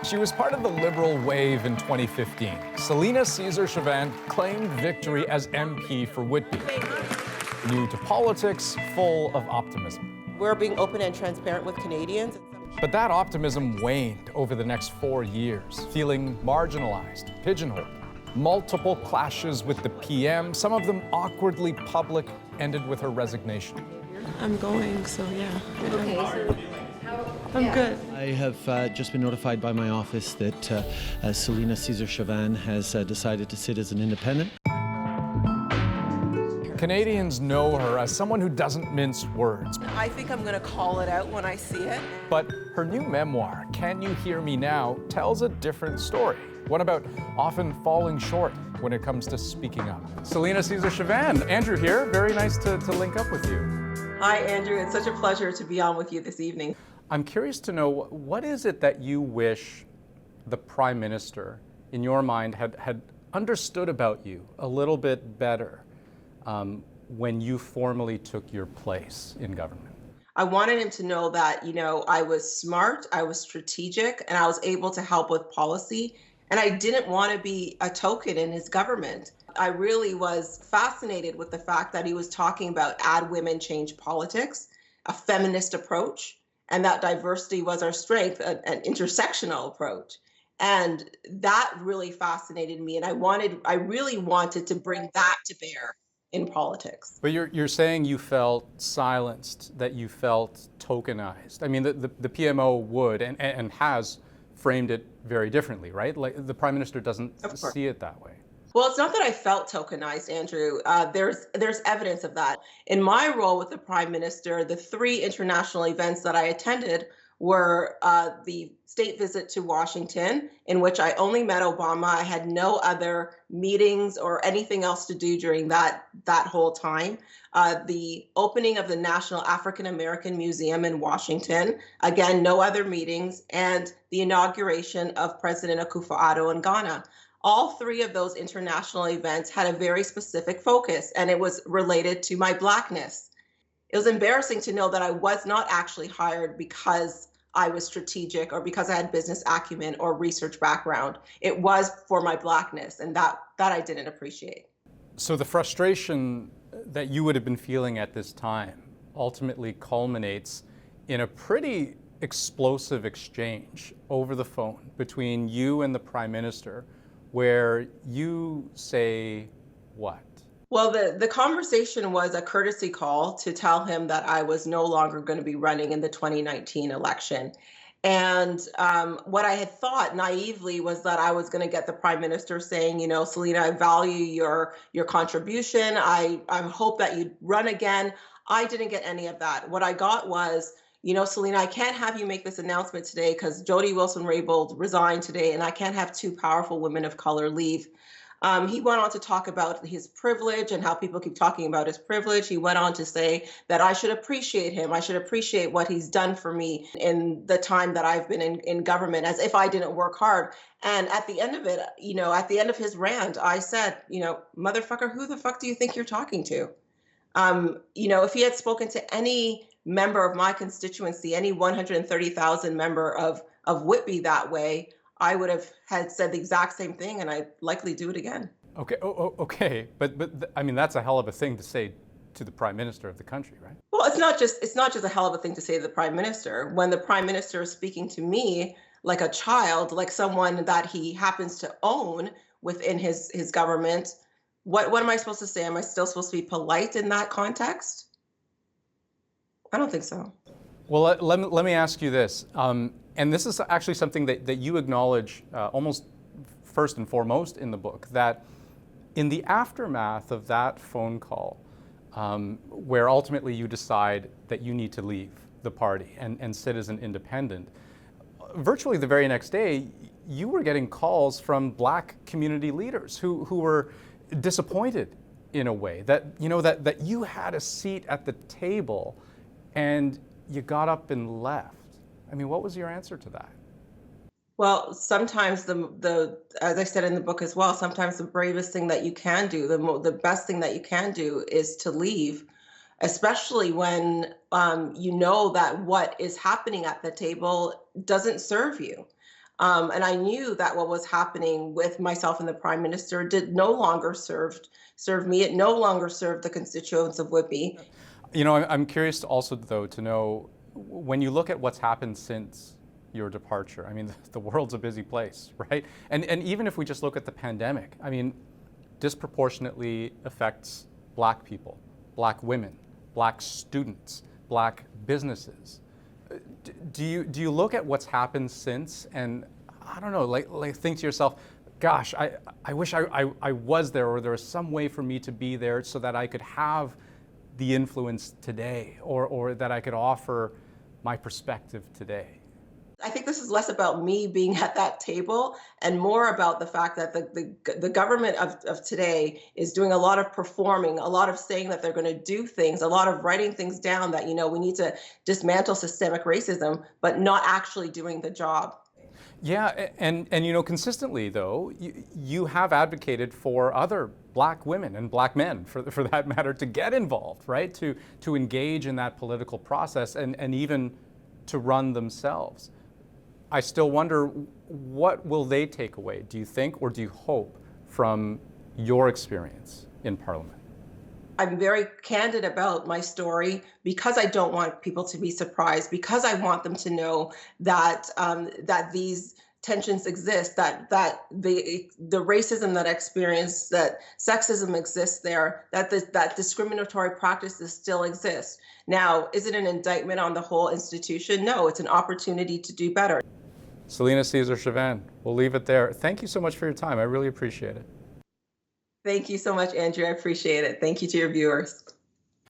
She was part of the liberal wave in 2015. Celina Caesar-Chavannes claimed victory as MP for Whitby. New to politics, full of optimism. We're being open and transparent with Canadians. But that optimism waned over the next 4 years, feeling marginalized, pigeonholed. Multiple clashes with the PM, some of them awkwardly public, ended with her resignation. I'm going, so yeah. Okay, so I'm good. I have just been notified by my office that Celina Caesar-Chavannes has decided to sit as an independent. Canadians know her as someone who doesn't mince words. I think I'm going to call it out when I see it. But her new memoir, Can You Hear Me Now, tells a different story. One about often falling short when it comes to speaking up. Celina Caesar-Chavannes, Andrew here. Very nice to link up with you. Hi, Andrew. It's such a pleasure to be on with you this evening. I'm curious to know, what is it that you wish the Prime Minister, in your mind, had understood about you a little bit better when you formally took your place in government? I wanted him to know that, I was smart, I was strategic, and I was able to help with policy. And I didn't want to be a token in his government. I really was fascinated with the fact that he was talking about add women, change politics, a feminist approach, and that diversity was our strength, an intersectional approach. And that really fascinated me. And I really wanted to bring that to bear in politics. But you're saying you felt silenced, that you felt tokenized. I mean, the PMO would and has framed it very differently, right? Like the Prime Minister doesn't see it that way. Well, it's not that I felt tokenized, Andrew. There's evidence of that. In my role with the Prime Minister, the 3 international events that I attended were the state visit to Washington, in which I only met Obama. I had no other meetings or anything else to do during that whole time. The opening of the National African American Museum in Washington, again, no other meetings, and the inauguration of President Akufo-Addo in Ghana. All 3 of those international events had a very specific focus, and it was related to my Blackness. It was embarrassing to know that I was not actually hired because I was strategic or because I had business acumen or research background. It was for my Blackness, and that I didn't appreciate. So the frustration that you would have been feeling at this time ultimately culminates in a pretty explosive exchange over the phone between you and the Prime Minister, where you say what? Well, the conversation was a courtesy call to tell him that I was no longer going to be running in the 2019 election. And what I had thought naively was that I was going to get the Prime Minister saying, Celina, I value your contribution. I hope that you'd run again. I didn't get any of that. What I got was, Celina, I can't have you make this announcement today because Jody Wilson-Raybould resigned today, and I can't have 2 powerful women of color leave. He went on to talk about his privilege and how people keep talking about his privilege. He went on to say that I should appreciate him. I should appreciate what he's done for me in the time that I've been in government, as if I didn't work hard. And at the end of it, at the end of his rant, I said, motherfucker, who the fuck do you think you're talking to? If he had spoken to any member of my constituency, any 130,000 member of Whitby that way, I would have had said the exact same thing, and I'd likely do it again. Okay, okay, but I mean, that's a hell of a thing to say to the Prime Minister of the country, right? Well, it's not just a hell of a thing to say to the Prime Minister. When the Prime Minister is speaking to me like a child, like someone that he happens to own within his government, what am I supposed to say? Am I still supposed to be polite in that context? I don't think so. Well, let me ask you this. And this is actually something that you acknowledge almost first and foremost in the book, that in the aftermath of that phone call, where ultimately you decide that you need to leave the party and sit as an independent, virtually the very next day, you were getting calls from Black community leaders who were disappointed in a way that, that you had a seat at the table and you got up and left. I mean, what was your answer to that? Well, sometimes as I said in the book as well, sometimes the bravest thing that you can do, the best thing that you can do is to leave, especially when you know that what is happening at the table doesn't serve you. And I knew that what was happening with myself and the Prime Minister did no longer serve me. It no longer served the constituents of Whitby. You know, I'm curious also, though, to know, when you look at what's happened since your departure, I mean, the world's a busy place, right? And even if we just look at the pandemic, I mean, disproportionately affects Black people, Black women, Black students, Black businesses. Do you look at what's happened since, and I don't know, like think to yourself, gosh, I wish I was there, or there was some way for me to be there so that I could have the influence today, or that I could offer my perspective today? I think this is less about me being at that table and more about the fact that the government of today is doing a lot of performing, a lot of saying that they're going to do things, a lot of writing things down that, we need to dismantle systemic racism, but not actually doing the job. Yeah, and consistently, though, you have advocated for other Black women and Black men, for that matter, to get involved, right? To engage in that political process and even to run themselves. I still wonder, what will they take away, do you think, or do you hope, from your experience in Parliament? I'm very candid about my story because I don't want people to be surprised, because I want them to know that that these tensions exist, that the racism that I experience, that sexism exists there, that discriminatory practices still exist. Now, is it an indictment on the whole institution? No, it's an opportunity to do better. Celina Caesar-Chavannes, we'll leave it there. Thank you so much for your time. I really appreciate it. Thank you so much, Andrew. I appreciate it. Thank you to your viewers.